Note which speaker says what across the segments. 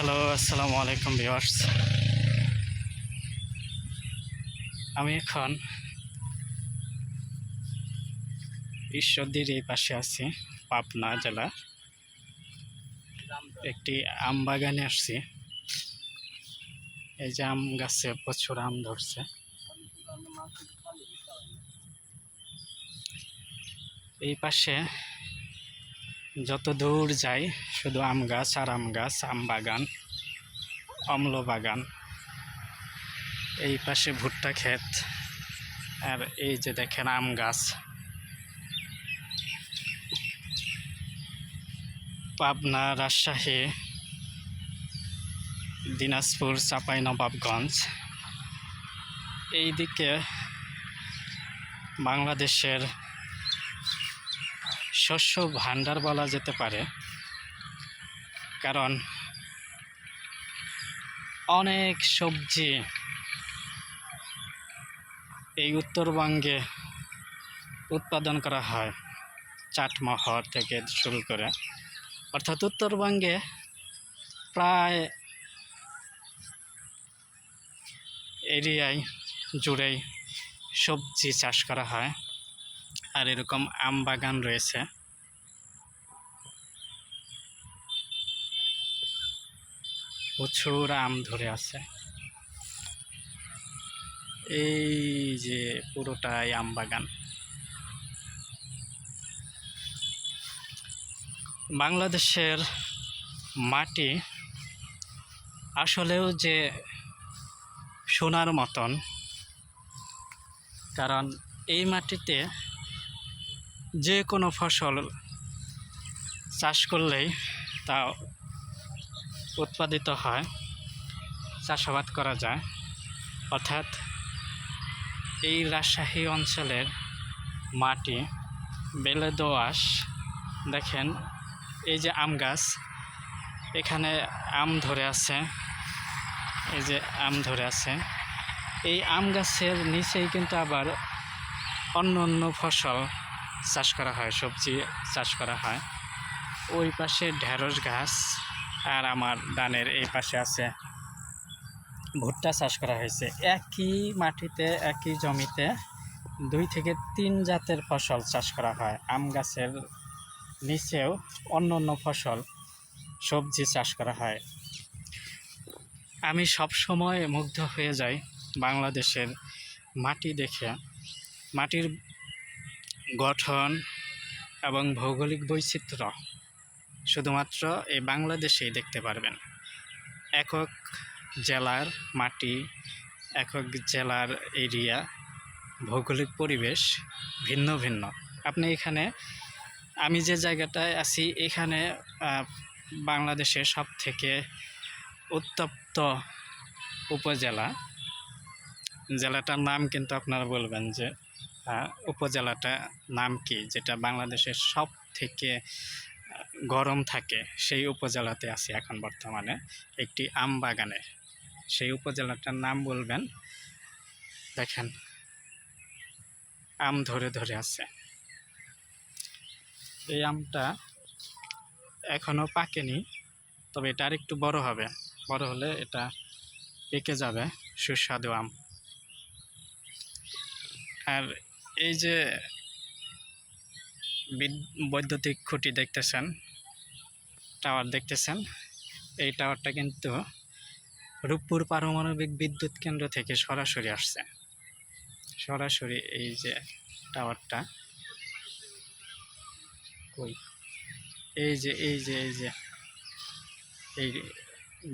Speaker 1: Hello, আসসালামু আলাইকুম viewers. আমি এখন ঈশ্বরদীর এই পাশে আছি, পাবনা জেলা। একটি আম বাগানে আসছি। এই যে আম গাছে প্রচুর আম ধরছে। এই পাশে যত দূর যাই শুধু আম গাছ আর আম গাছ, আম বাগান, অম্ল বাগান। এই পাশে ভুট্টা ক্ষেত, আর এই যে দেখেন আম গাছ। পাবনা, রাজশাহী, দিনাজপুর, চাঁপাইনবাবগঞ্জ, এইদিকে বাংলাদেশের শস্য ভাণ্ডার বলা যেতে পারে, কারণ অনেক সবজি এই উত্তরবঙ্গে উৎপাদন করা হয়। চাটমোহর থেকে শুরু করে, অর্থাৎ উত্তরবঙ্গে প্রায় এরিয়ায় জুড়েই সবজি চাষ করা হয়। আর এরকম আম বাগান রয়েছে। প্রচুর আম ধরে আছে। এই যে পুরোটাই আম বাগান। বাংলাদেশের মাটি আসলেও যে সোনার মতন, কারণ এই মাটিতে যে কোনো ফসল চাষ করলেই তা উৎপাদিত হয়, চাষাবাদ করা যায়। অর্থাৎ এই রাজশাহী অঞ্চলের মাটি বেলে দোআঁশ। দেখেন এই যে আম গাছ, এখানে আম ধরে আছে। এই যে আম ধরে আছে, এই আম গাছের নিচেই কিন্তু আবার অন্য অন্য ফসল চাষ করা হয়, সবজি চাষ করা হয়। ওই পাশে ঢেঁড়স গাছ, আর আমার ডানের এই পাশে আছে ভুট্টা চাষ করা হয়েছে। একই মাটিতে, একই জমিতে 2 থেকে 3 জাতের ফসল চাষ করা হয়। আম গাছের নিচেও অন্য অন্য ফসল, সবজি চাষ করা হয়। আমি সব সময় মুগ্ধ হয়ে যাই বাংলাদেশের মাটি দেখে। মাটির গঠন এবং ভৌগোলিক বৈচিত্র্য শুধুমাত্র এই বাংলাদেশেই দেখতে পারবেন। একক জেলার মাটি, একক জেলার এরিয়া, ভৌগোলিক পরিবেশ ভিন্ন ভিন্ন। আপনি এখানে, আমি যে জায়গাটায় আছি, এখানে বাংলাদেশের সব থেকে উত্তপ্ত উপজেলা। জেলাটার নাম কিন্তু আপনারা বলবেন যে উপজেলাটা নাম কি, যেটা বাংলাদেশের সব থেকে গরম থাকে, সেই উপজেলাতে আছি এখন বর্তমানে, একটি আম বাগানে। সেই উপজেলাটার নাম বলবেন। দেখেন আম ধরে ধরে আছে। এই আমটা এখনো পাকেনি, তবে এটা আরেকটু বড় হবে। বড় হলে এটা পেকে যাবে, সুস্বাদু আম। আর এই যে বৈদ্যুতিক খুঁটি দেখতেছেন, টাওয়ার দেখতেছেন, এই টাওয়ারটা কিন্তু রূপপুর পারমাণবিক বিদ্যুৎ কেন্দ্র থেকে সরাসরি আসছে। সরাসরি এই যে টাওয়ারটা, কই, এই যে এই যে এই যে এই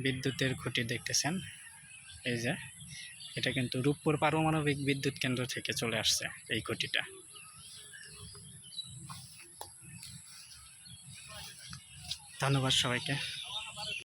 Speaker 1: বিদ্যুতের খুঁটি দেখতেছেন, এই যে এটা কিন্তু রূপপুর পারমাণবিক বিদ্যুৎ কেন্দ্র থেকে চলে আসছে এই খুঁটিটা। ধন্যবাদ সবাইকে।